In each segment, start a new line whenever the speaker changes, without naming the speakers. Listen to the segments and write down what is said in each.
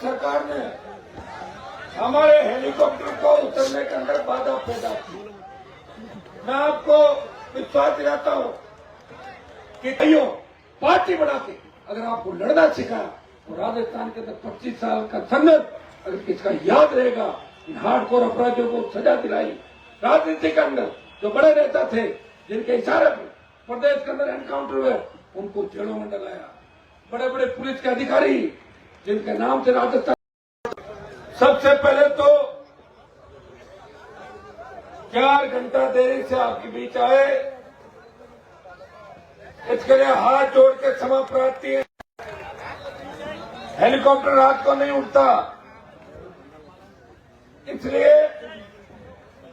सरकार ने हमारे हेलीकॉप्टर को उतरने के अंदर बाधा पैदा की। मैं आपको विश्वास दिलाता हूं कि कईयों पार्टी बना के अगर आपको लड़ना सिखाया तो राजस्थान के अंदर 25 साल का संघर्ष अगर किसका याद रहेगा, इन हार्डकोर अपराधियों को सजा दिलाई, राजनीति के अंदर जो बड़े नेता थे जिनके इशारे पर प्रदेश के अंदर एनकाउंटर हुए उनको जेलों में डलाया, बड़े बड़े पुलिस के अधिकारी जिनके नाम से राजस्थान। सबसे पहले तो 4 घंटा देरी से आपके बीच आए, इसके लिए हाथ जोड़ के क्षमा प्रार्थी है। हेलीकॉप्टर रात को नहीं उड़ता, इसलिए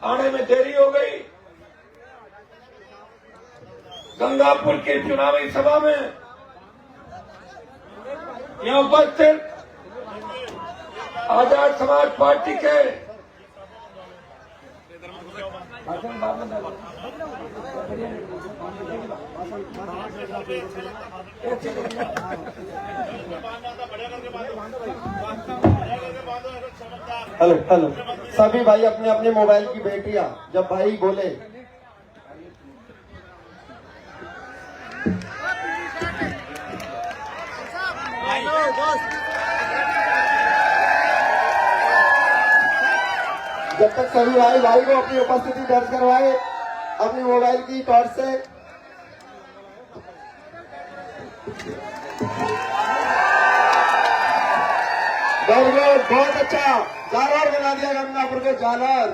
आने में देरी हो गई। गंगापुर की चुनावी सभा में यहां उपस्थित आजाद समाज पार्टी के
हेलो सभी भाई अपने अपने मोबाइल की बैटरियां जब भाई बोले जब तक सभी भाई को अपनी उपस्थिति दर्ज करवाए अपनी मोबाइल की टॉर्च से। बहुत अच्छा जालौर बना दिया गंगापुर के जालौर।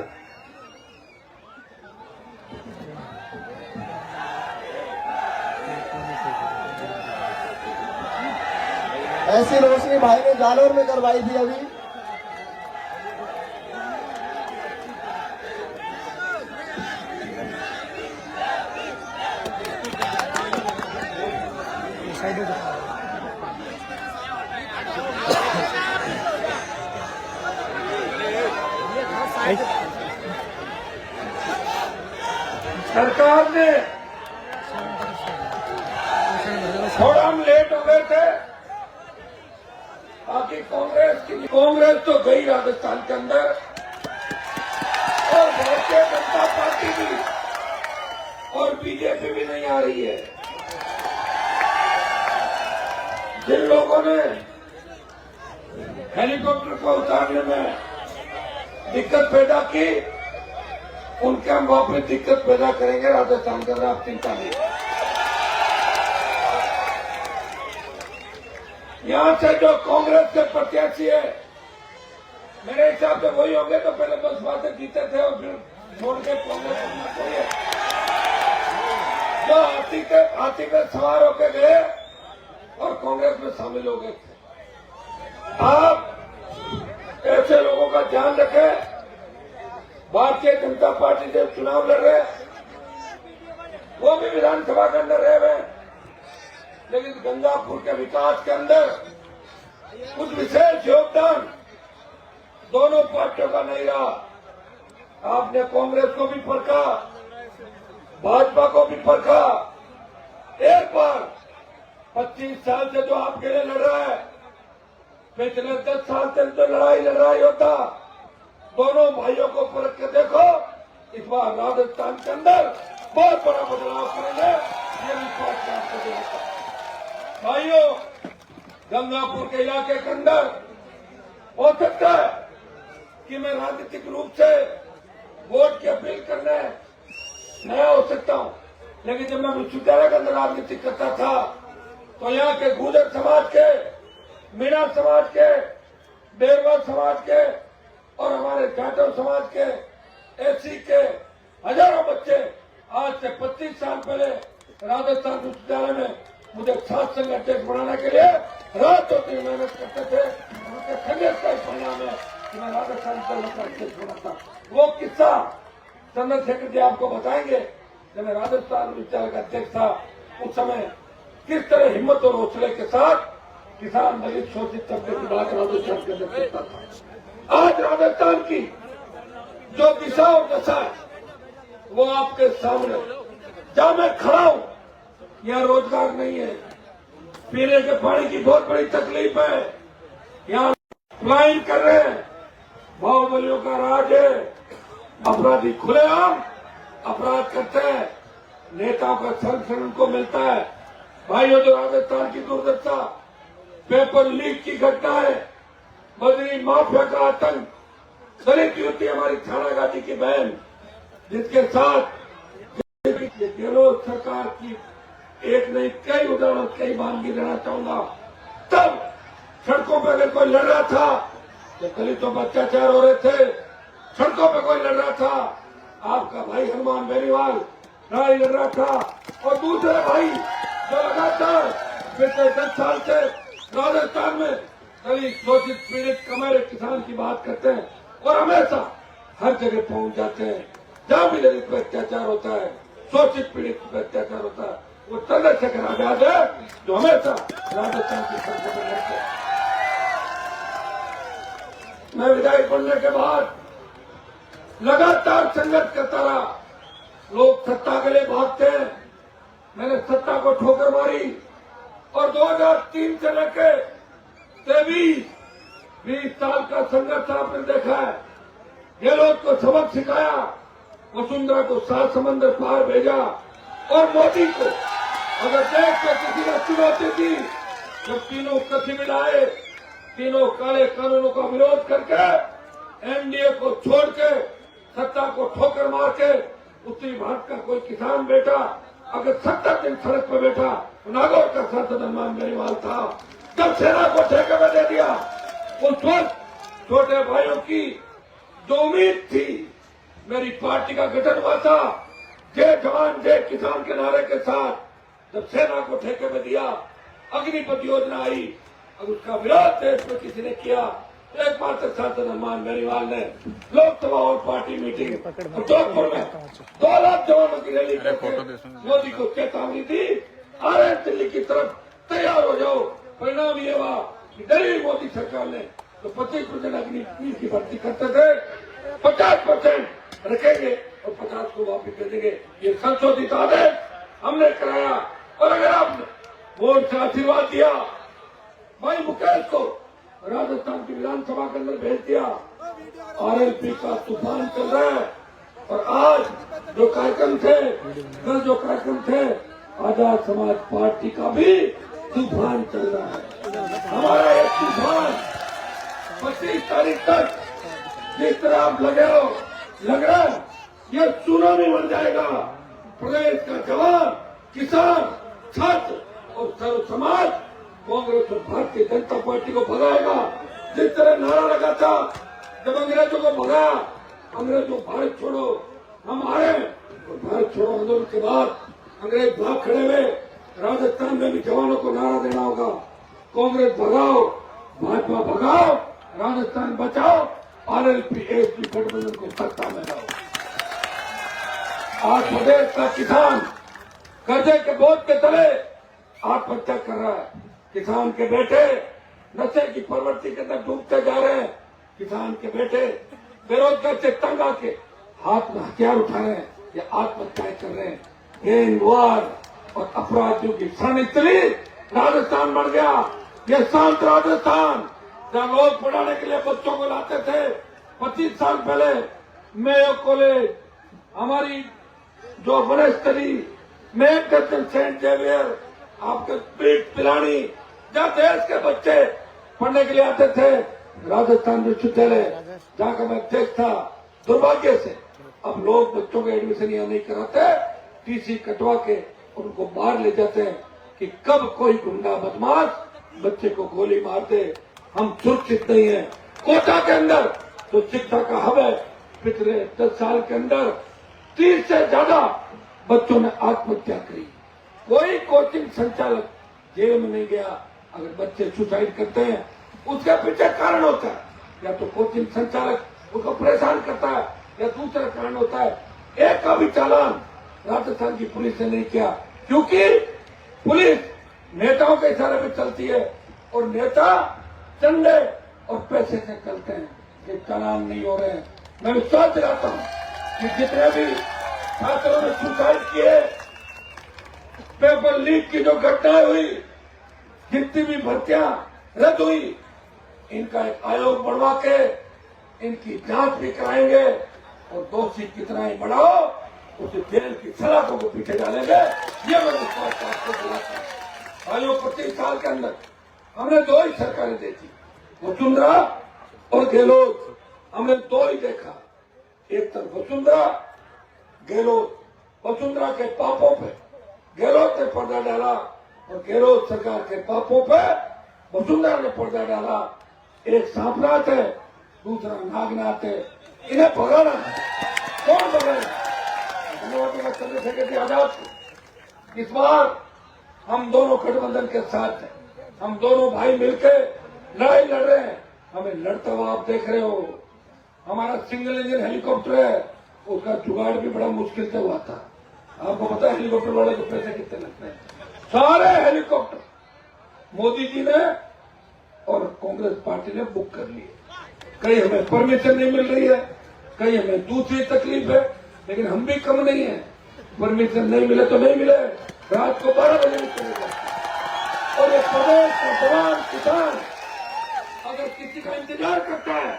ऐसी रोशनी भाई ने जालौर में करवाई थी अभी।
सरकार ने थोड़ा हम लेट हो गए थे, बाकी कांग्रेस तो गई राजस्थान के अंदर और भारतीय जनता पार्टी भी और बीजेपी भी नहीं आ रही है। जिन लोगों ने हेलीकॉप्टर को उतारने में दिक्कत पैदा की उनके हम वापस दिक्कत पैदा करेंगे राजस्थान के अंदर, आप चिंता नहीं। यहां से जो कांग्रेस के प्रत्याशी है मेरे हिसाब से वही होंगे तो पहले बस बातें जीते थे और फिर छोड़ के कांग्रेस कोई है जो हाथी पे सवार होकर गए और कांग्रेस में शामिल हो गए थे। आप ऐसे लोगों का ध्यान रखें। भारतीय जनता पार्टी से चुनाव लड़ रहे वो भी विधानसभा के अंदर रहे हुए, लेकिन गंगापुर के विकास के अंदर कुछ विशेष योगदान दोनों पार्टियों का नहीं रहा। आपने कांग्रेस को भी परखा, भाजपा को भी परखा। एक बार 25 साल से जो आपके लिए लड़ रहा है, पिछले 10 साल से जो लड़ाई होता, दोनों भाइयों को परख के देखो। इस बार राजस्थान के अंदर बहुत बड़ा बदलाव करेंगे, ये विश्वास आपको देता। भाइयों, गंगापुर के इलाके के अंदर हो सकता है कि मैं राजनीतिक रूप से वोट की अपील करने नया हो सकता हूं, लेकिन जब मैं विश्वविद्यालय के अंदर राजनीति करता था तो यहाँ के गुर्जर समाज के, मीणा समाज के, बेरवा समाज के और हमारे जाटव समाज के, एससी के हजारों बच्चे आज से 25 साल पहले राजस्थान विश्वविद्यालय में मुझे छात्र संघ अध्यक्ष बनाने के लिए रात और दिन मेहनत करते थे। उनके संघर्ष का परिणाम है कि मैं राजस्थान का अध्यक्ष बना था। वो किस्सा चंद्रशेखर जी आपको बताएंगे। जब मैं राजस्थान विश्वविद्यालय का अध्यक्ष था उस समय किस तरह हिम्मत और हौसले के साथ किसान दलित शोषित तबके की बात राजस्थान के अंदर करता था। आज राजस्थान की जो दिशा और दशा है वो आपके सामने। जहां मैं खड़ा हूं यहाँ रोजगार नहीं है, पीने के पानी की बहुत बड़ी तकलीफ है, यहाँ पलायन कर रहे हैं। बाहुबलियों का राज है। अपराधी खुलेआम अपराध करते हैं, नेताओं का संरक्षण उनको मिलता है। भाइयों, जो राजस्थान की दुर्दशा, पेपर लीक की घटना है, बदरी माफिया का आतंक, दलित युवती हमारी थाना घाटी की बहन, जिसके साथ गहलोत सरकार की एक नहीं कई उदाहरण, कई मानगी देना चाहूंगा। तब सड़कों पर अगर कोई लड़ रहा था, जब दलितों पर अत्याचार हो रहे थे, सड़कों पर कोई लड़ रहा था, आपका भाई हनुमान बेनीवाल लड़ाई लड़ रहा था। और दूसरे भाई जो लगातार पिछले 10 साल से राजस्थान में दलित शोषित पीड़ित कमर किसान की बात करते हैं और हमेशा हर जगह पहुंच जाते हैं जहां भी दलित पर अत्याचार होता है, शोषित पीड़ित पर अत्याचार होता है। वो चंद्रशेखर आजाद है जो हमेशा राजस्थान की संसद में लड़ते हैं। मैं विधायक बनने के बाद लगातार संघर्ष करता रहा। लोग सत्ता के लिए भागते हैं, मैंने सत्ता को ठोकर मारी और 2003 से लेकर 20 साल का संघर्ष आपने देखा है। गहलोत को सबक सिखाया, वसुंधरा को 7 समंदर पार भेजा और मोदी को अगर देश में किसी ने चुनौती दी, जब तीनों कथी मिलाए, तीनों काले कानूनों का विरोध करके एनडीए को छोड़ के सत्ता को ठोकर मार के उत्तरी भारत का कोई किसान बेटा अगर 70 दिन सड़क पर बैठा, नागौर का सांसद हनुमान बेनीवाल था, जब सेना को ठेके में दे दिया, उस वक्त छोटे भाइयों की जो उम्मीद थी, मेरी पार्टी का गठन हुआ था जय जवान जय किसान के नारे के साथ। जब सेना को ठेके में दिया, अग्निपथ योजना आई, अब उसका विरोध देश में किसी ने किया, एकमात्र सांसद हनुमान बेनीवाल ने लोकसभा और पार्टी मीटिंग जोधपुर में 2 लाख जवानों की रैली करके मोदी को चेतावनी दी, आ रहे दिल्ली की तरफ, तैयार हो जाओ। परिणाम ये हुआ कि डरी मोदी सरकार ने तो 25% अग्निवीर की भर्ती करते थे, 50% रखेंगे और 50 को वापिस दे देंगे। ये संशोधित आदेश हमने कराया। और अगर आपने वोट से आशीर्वाद दिया, भाई मुकेश को राजस्थान की विधानसभा के अंदर भेज दिया। आरएलपी का तूफान चल रहा है और आज जो कार्यक्रम थे, कल जो कार्यक्रम थे, आजाद समाज पार्टी का भी तूफान चल रहा है। हमारा एक तूफान 25 तारीख तक जिस तरह आप लगे हो, लग रहा है ये सुनामी बन जाएगा। प्रदेश का जवान, किसान, छात्र और सर्व समाज कांग्रेस और भारतीय जनता पार्टी को भगाएगा। जिस तरह नारा लगा था जब अंग्रेजों को भगाया, अंग्रेजों भारत छोड़ो, हम आए और भारत छोड़ो आंदोलन के बाद अंग्रेज भाग खड़े हुए। राजस्थान में भी जवानों को नारा देना होगा, कांग्रेस भगाओ, भाजपा भगाओ, राजस्थान बचाओ, आरएलपी एसपी गठबंधन को सत्ता में लाओ। आज प्रदेश का किसान कर्जे के बोझ के तले आत्महत्या कर रहा है। किसान के बेटे नशे की प्रवृत्ति के अंदर डूबते जा रहे हैं। किसान के बेटे बेरोजगार से तंग आके हाथ में हथियार उठा रहे हैं, ये आत्महत्याएं कर रहे हैं। गैंगवार और अपराधियों की शरणस्थली राजस्थान बन गया। ये शांत राजस्थान जहाँ लोग पढ़ाने के लिए बच्चों को लाते थे। 25 साल पहले मेयो कॉलेज, हमारी जो वनस्थली, मेघदर्शन, सेंट जेवियर, आपके पीठ पिलानी, जहाँ देश के बच्चे पढ़ने के लिए आते थे। राजस्थान विश्वविद्यालय जहाँ का मैं अध्यक्ष था, दुर्भाग्य से अब लोग बच्चों को एडमिशन यहाँ नहीं कराते, टीसी कटवा के उनको बाहर ले जाते हैं कि कब कोई गुंडा बदमाश बच्चे को गोली मार दे। हम सुरक्षित नहीं है। कोटा के अंदर तो शिक्षा का हब है, पिछले 10 साल के अंदर 30 से ज्यादा बच्चों ने आत्महत्या करी। कोई कोचिंग संचालक जेल में नहीं गया। अगर बच्चे सुसाइड करते हैं उसके पीछे कारण होता है, या तो कोचिंग संचालक उनको परेशान करता है या दूसरा कारण होता है। एक का भी चालान राजस्थान की पुलिस ने नहीं किया, क्योंकि पुलिस नेताओं के इशारे पे चलती है और नेता चंदे और पैसे से चलते हैं। ये चालान नहीं हो रहे हैं। मैं विश्वास दिलाता हूं कि जितने भी छात्रों ने सुसाइड किए, पेपर लीक की जो घटनाएं हुई, जितनी भी भर्तियां रद्द हुई, इनका एक आयोग बनवा के इनकी जांच भी कराएंगे और दोषी कितना ही बढ़ाओ उसे जेल की सलाखों को पीछे डालेंगे। ये मैं विश्वास आपको दिलाता हूं। आयोग 25 साल के अंदर हमने 2 ही सरकारें देखी, वसुंधरा और गहलोत। हमने 2 ही देखा, एक तरफ वसुंधरा, गहलोत। वसुंधरा के पापों पे गहलोत ने पर्दा डाला और गहलोत सरकार के पापों पे वसुंधरा ने पर्दा डाला। एक सांपनाथ है, दूसरा नागनाथ है। इन्हें भगाना है। कौन भगाना? धन्यवाद चंद्रशेखर जी आजाद। इस बार हम दोनों गठबंधन के साथ हैं। हम दोनों भाई मिलकर लड़ाई लड़ रहे हैं। हमें लड़ता हुआ आप देख रहे हो। हमारा सिंगल इंजन हेलीकॉप्टर है, उसका जुगाड़ भी बड़ा मुश्किल से हुआ था। आपको पता है हेलीकॉप्टर वाले को पैसे कितने लगते हैं? सारे हेलीकॉप्टर मोदी जी ने और कांग्रेस पार्टी ने बुक कर लिए। कहीं हमें परमिशन नहीं मिल रही है, कहीं हमें दूसरी तकलीफ है, लेकिन हम भी कम नहीं है। परमिशन नहीं मिले तो नहीं मिले, रात को 12 बजे भी चले जाते। और एक प्रदेश का जवान किसान अगर किसी का इंतजार करता है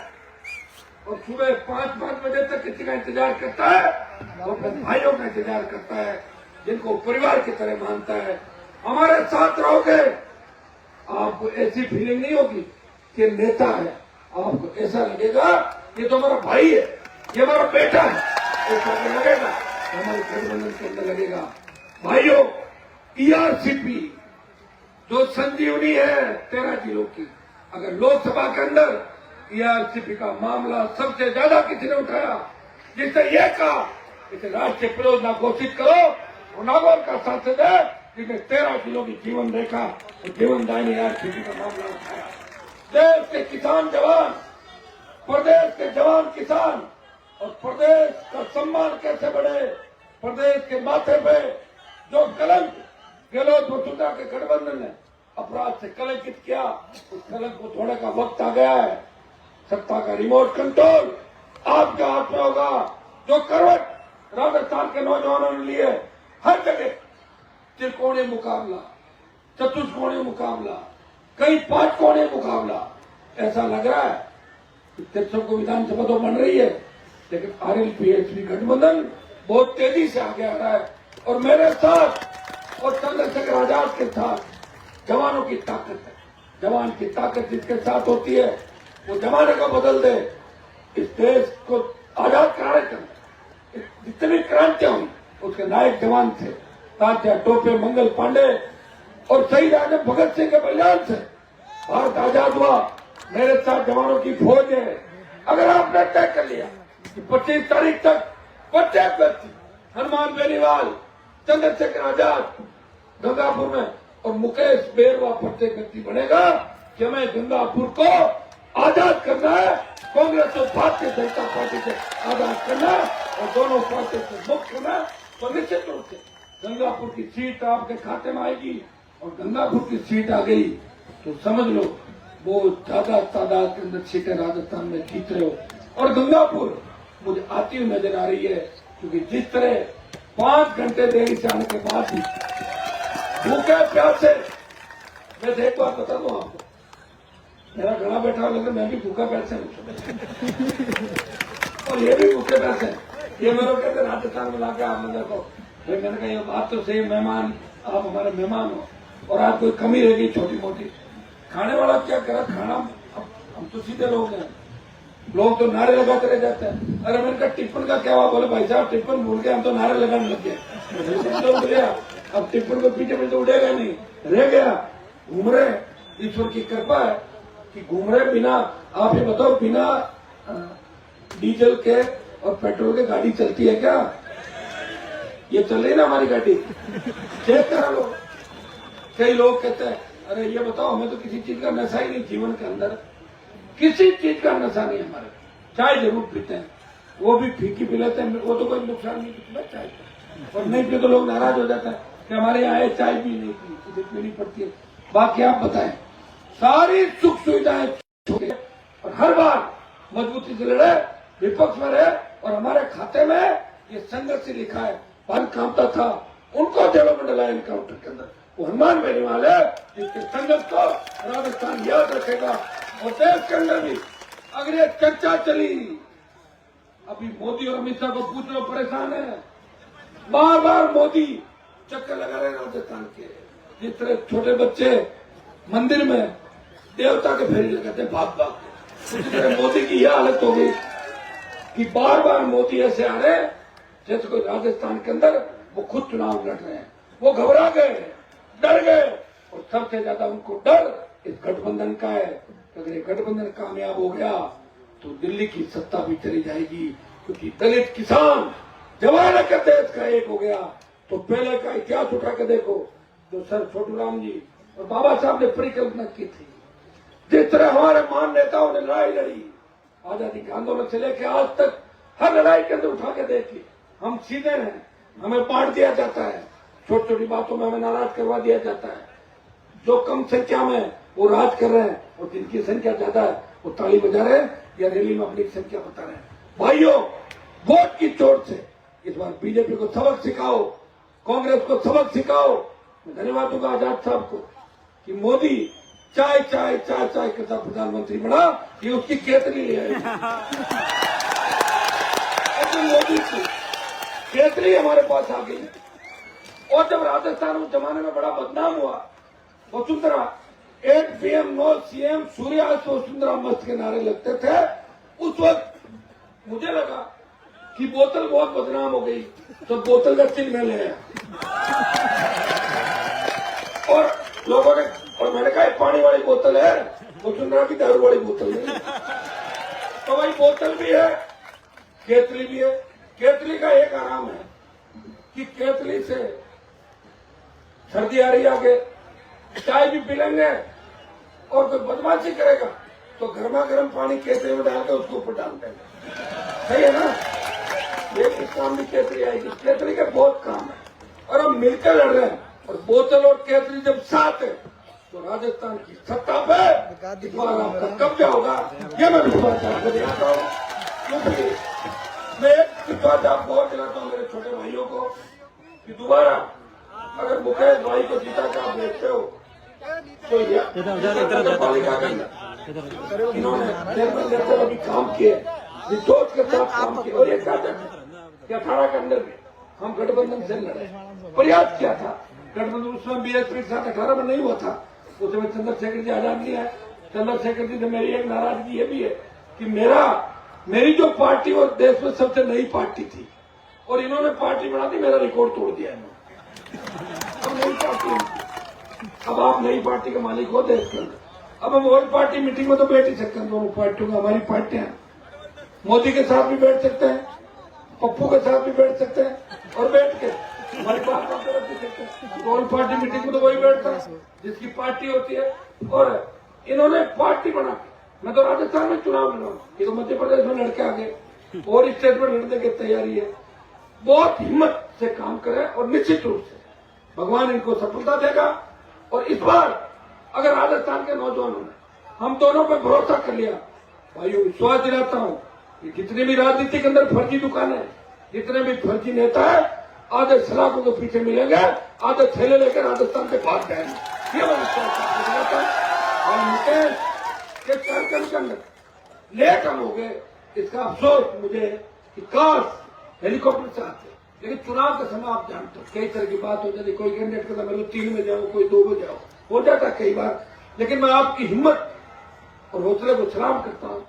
और सुबह 5 बजे तक किसी का इंतजार करता है, वो अपने भाइयों का इंतजार करता है, जिनको परिवार की तरह मानता है। हमारे साथ रहोगे, आपको ऐसी फीलिंग नहीं होगी कि नेता है। आपको ऐसा लगेगा ये तो हमारा भाई है, ये हमारा बेटा है, ऐसा लगेगा। हमारे गठबंधन के अंदर लगेगा। भाइयों, ईआरसीपी जो संजीवनी है 13 जिलों की, अगर लोकसभा के अंदर ईआरसीपी का मामला सबसे ज्यादा किसी ने उठाया, जिसने ये कहा इसे राष्ट्रीय परियोजना घोषित करो, वो नागौर का सांसद है, जिसने 13 जिलों की जीवन रेखा और जीवन दायनी ईआरसीपी का मामला उठाया। देश के किसान जवान, प्रदेश के जवान किसान और प्रदेश का सम्मान कैसे बढ़े, प्रदेश के माथे पे जो कलंक गहलोत वसुंधरा के गठबंधन ने अपराध से कलंकित किया, उस कलंक को धोने का वक्त आ गया है। सत्ता का रिमोट कंट्रोल आपके हाथ में होगा। जो करवट राजस्थान के नौजवानों ने लिए, हर जगह त्रिकोणीय मुकाबला, चतुष्कोणीय मुकाबला, कई 5 कोणीय मुकाबला। ऐसा लग रहा है कि 300 को विधानसभा तो बन रही है, लेकिन आरएलपी गठबंधन बहुत तेजी से आगे आ रहा है। और मेरे साथ और चंद्रशेखर आजाद के साथ जवानों की ताकत है। जवान की ताकत जिसके साथ होती है वो जमाने को बदल दे। इस देश को आजाद कराने के अंदर जितनी क्रांतियां हुई उसके नायक जवान थे। तात्या टोपे, मंगल पांडे और शहीद आजम भगत सिंह के बलिदान से भारत आजाद हुआ। मेरे साथ जवानों की फौज है। अगर आपने तय कर लिया कि 25 तारीख तक प्रत्येक व्यक्ति हनुमान बेनीवाल, चंद्रशेखर आजाद गंगापुर में और मुकेश बेरवा प्रत्येक व्यक्ति बनेगा कि हमें गंगापुर को आजाद करना है, कांग्रेस और भारतीय जनता पार्टी से आजाद करना है और दोनों पार्टी से मुक्त करना है, तो निश्चित रूप से गंगापुर की सीट आपके खाते में आएगी। और गंगापुर की सीट आ गई तो समझ लो वो ज्यादा तादाद के अंदर सीटें राजस्थान में जीत रहे हो। और गंगापुर मुझे आती हुई नजर आ रही है, क्योंकि जिस तरह 5 घंटे देरी से आने के बाद भी भूखे प्यासे, मैं एक बात बता दूं आपको, मेरा गला बैठा लग रहा मैं भी भूखा प्यासे हूं और ये भी भूखे प्यासे हैं। ये मेरे कहते राजस्थान में लाके आप मतलब को, मैंने कहा ये बात तो सही, मेहमान आप हमारे मेहमान हो और आज कोई कमी रहेगी छोटी मोटी। खाने वाला क्या करा, खाना हम तो सीधे लोग हैं, लोग तो नारे लगाते रह जाते हैं। अरे मैंने कहा टिप्पण का क्या हुआ? बोले भाई साहब टिप्पण भूल गए, हम तो नारे लगाने लग गए। अब टिप्पण को पीछे पीछे उड़ेगा नहीं, रह गया। घूम रहे, ईश्वर की कृपा है कि घूम रहे बिना, आप ये बताओ बिना डीजल के और पेट्रोल के गाड़ी चलती है क्या? ये चल रही ना हमारी गाड़ी, चेक करा लो। कई लोग कहते हैं अरे ये बताओ हमें तो किसी चीज का नशा ही नहीं, जीवन के अंदर किसी चीज का नशा नहीं हमारे। चाय जरूर पीते हैं, वो भी फीकी पी लेते हैं, वो तो कोई नुकसान नहीं पीता चाय का। और नहीं पी तो लोग नाराज हो जाते हैं कि हमारे यहाँ चाय भी नहीं पी, पीनी पड़ती है। बाकी आप बताएं, सारी सुख सुविधाएं छोड़े और हर बार मजबूती से लड़े, विपक्ष में रहे और हमारे खाते में ये संघर्ष लिखा है। पान कामता था, उनको जेलों में डलाया एनकाउंटर के अंदर। वो हनुमान बेनीवाल है जिसके संघर्ष को राजस्थान याद रखेगा। और देश के अंदर भी अगर ये चर्चा चली, अभी मोदी और अमित शाह को पूछ लो, परेशान है, बार बार मोदी चक्कर लगा रहे राजस्थान के। जिस तरह छोटे बच्चे मंदिर में देवता के फेरी लगाते भाग भाग के, उसी तरह मोदी की यह हालत हो गई कि बार बार मोदी ऐसे आ रहे जैसे कोई राजस्थान के अंदर वो खुद चुनाव लड़ रहे हैं। वो घबरा गए, डर गए, और सबसे ज्यादा उनको डर इस गठबंधन का है। अगर ये गठबंधन कामयाब हो गया तो दिल्ली की सत्ता भी चली जाएगी, क्योंकि दलित किसान जवान का देश का एक हो गया। तो पहले का इतिहास उठा के देखो, जो सर छोटू राम जी और बाबा साहब ने परिकल्पना की थी, जिस तरह हमारे महान नेताओं ने लड़ाई लड़ी आजादी के आंदोलन से लेकर आज तक, हर लड़ाई के अंदर उठा के देखिए, हम सीधे हैं, हमें बांट दिया जाता है, छोटी छोटी बातों में हमें नाराज करवा दिया जाता है। जो कम संख्या में वो राज कर रहे हैं और जिनकी संख्या ज्यादा है वो ताली बजा रहे हैं या रैली में अपनी संख्या बता रहे हैं। भाइयों, वोट की चोट से इस बार बीजेपी को सबक सिखाओ, कांग्रेस को सबक सिखाओ। मैं धन्यवाद दूंगा आजाद साहब को कि मोदी चाय चाय चाय चाय करता प्रधानमंत्री बना, ये उसकी केतली ले आई। मोदी की केतली हमारे पास आ गई। और जब राजस्थान उस जमाने में बड़ा बदनाम हुआ, वसुंधरा 8 PM नो CM सूर्यास्त वसुंधरा मस्त के नारे लगते थे, उस वक्त मुझे लगा कि बोतल बहुत बदनाम हो गई, तो बोतल का चिन्ह में ले आया और लोगों ने, और मैंने कहा पानी वाली बोतल है, वसुंधरा की दारू वाली बोतल नहीं। तो वही बोतल भी है, केतली भी है। केतली का एक आराम है कि केतली से सर्दी आ रही आगे, चाय भी पी लेंगे, और कोई बदमाशी करेगा तो गर्मा गर्म पानी केतली में डाल के उसके ऊपर डाल देंगे। सही है ना? ये किस काम भी केतली आएगी। केतली के बहुत काम है और हम मिलकर लड़ रहे हैं। और बोतल और केतली जब साथ है तो राजस्थान की सत्ता पे इस बार आपका कब्जा होगा, ये मैं विश्वास आपको दिलाता हूँ। क्योंकि मैं एक विश्वास आपको और दिलाता हूँ मेरे छोटे भाइयों को कि दोबारा अगर मुकेश भाई को जीता के आप देखते हो तो पालिका के अंदर इन्होंने अभी काम किए, विजोत के साथ काम किए। और ये चाहते कि 18 के अंदर भी हम गठबंधन से लड़े, प्रयास किया था। गठबंधन उसमें बीएसपी के साथ 18 में नहीं हुआ था, उस समय चंद्रशेखर जी आजाद नहीं है। चंद्रशेखर जी से मेरी एक नाराजगी ये भी है कि मेरी जो पार्टी और देश में सबसे नई पार्टी थी और इन्होंने पार्टी बना दी, मेरा रिकॉर्ड तोड़ दिया इन्होंने। अब नई पार्टी, अब आप नई पार्टी के मालिक हो देश के अंदर। अब हम ओल्ड पार्टी मीटिंग में तो बैठ ही सकते हैं, दोनों पार्टियों में हमारी पार्टियां हैं। मोदी के साथ भी बैठ सकते हैं, पप्पू के साथ भी बैठ सकते हैं और बैठ के हमारी बात करते रख सकते हैं। ओल्ड पार्टी मीटिंग में तो वही बैठता है जिसकी पार्टी होती है। और इन्होंने पार्टी बना के, मैं तो राजस्थान में चुनाव लड़ा, ये तो मध्य प्रदेश में लड़के आ गए और स्टेट में लड़ने की तैयारी है। बहुत हिम्मत से काम करें और निश्चित रूप से भगवान इनको सफलता देगा। और इस बार अगर राजस्थान के नौजवानों ने हम दोनों पर भरोसा कर लिया, भाइयों विश्वास दिलाता हूं कि जितने भी राजनीति के अंदर फर्जी दुकानें, जितने भी फर्जी नेता है, आधे सलाखों के पीछे मिलेंगे, आधे थैले लेकर राजस्थान से भाग जाएंगे। ये मैं विश्वास दिलाता हूं। और मुकेश के कार्यक्रम के अंदर लेट हम हो गए, इसका अफसोस मुझे कि काश हेलीकॉप्टर से आते। लेकिन चुनाव का समय आप जानते हो, कई तरह की बात हो जाती, कोई कैंडिडेट कहता मेरे को 3 में जाओ, कोई 2 में जाओ, हो जाता कई बार। लेकिन मैं आपकी हिम्मत और हौसले को सलाम करता हूं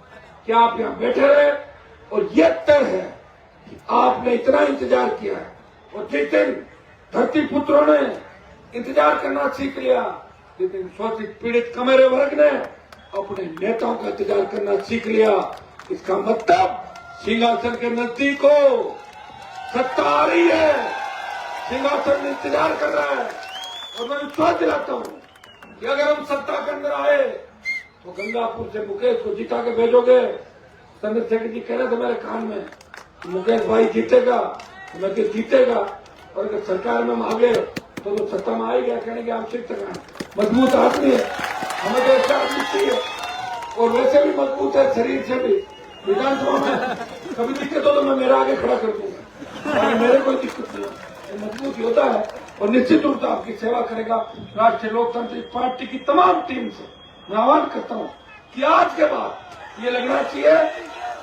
कि आप यहाँ बैठे रहे। और यह तय है कि आपने इतना इंतजार किया है, और जिस दिन धरती पुत्रों ने इंतजार करना सीख लिया, जिस दिन शोषित पीड़ित कमेरे वर्ग ने अपने नेताओं का इंतजार करना सीख लिया, इसका मतलब सिंहासन के नजदीक हो, सत्ता आ रही है, सिंहासन इंतजार कर रहा है। और मैं विश्वास दिलाता हूं कि अगर हम सत्ता के अंदर आए तो गंगापुर से मुकेश को जिता के भेजोगे। चंद्रशेखर जी कह रहे थे मेरे कान में, मुकेश भाई जीतेगा, मैं कि जीतेगा, और अगर सरकार में हम आ गए तो सत्ता में आएगा, कहने की आवश्यकता है। मजबूत आदमी है, हमें तो ऐसा आदमी चाहिए, और वैसे भी मजबूत है शरीर से भी। विधानसभा में कभी दिक्कत हो तो मैं मेरा आगे खड़ा कर दूंगा, मेरे कोई दिक्कत नहीं है। मजबूत योद्धा है और निश्चित रूप से आपकी सेवा करेगा। राष्ट्रीय लोकतांत्रिक पार्टी की तमाम टीम से मैं आह्वान करता हूं कि आज के बाद ये लगना चाहिए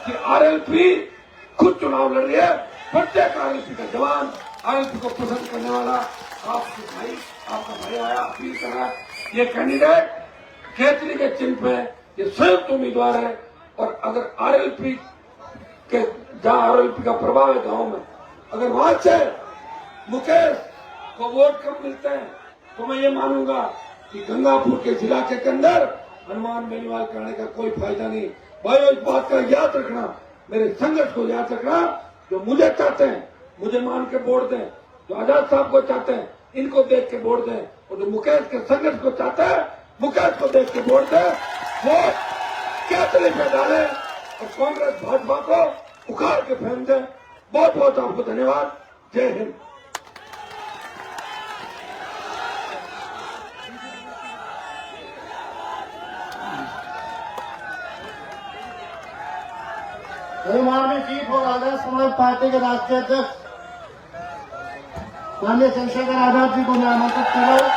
कि आरएलपी खुद चुनाव लड़ रही है। प्रत्येक आरएलपी का जवान, आरएलपी को पसंद करने वाला आपका भाई आया अपील कर रहा है। ये कैंडिडेट केसरी के चिन्ह पे ये संयुक्त उम्मीदवार है। और अगर आरएलपी के जहां आरएलपी का प्रभाव है गांव में, अगर वहां से मुकेश को वोट कम मिलते हैं तो मैं ये मानूंगा कि गंगापुर के इलाके के अंदर हनुमान बेनीवाल करने का कोई फायदा नहीं। भाई इस बात का याद रखना, मेरे संघर्ष को याद रखना। जो मुझे चाहते हैं मुझे मान के वोट दें, जो आजाद साहब को चाहते हैं इनको देख के वोट दें, और जो मुकेश के संघर्ष को चाहते हैं मुकेश को देख के वोट दें। वोट केसरी पे डालें और कांग्रेस भाजपा को उखाड़ के फेंक दें। बहुत बहुत आपको धन्यवाद। जय हिंद।
माननीय चीफ और आजाद समाज पार्टी के राष्ट्रीय अध्यक्ष माननीय चंद्रशेखर आजाद जी को मैं आमंत्रित कर रहा हूं।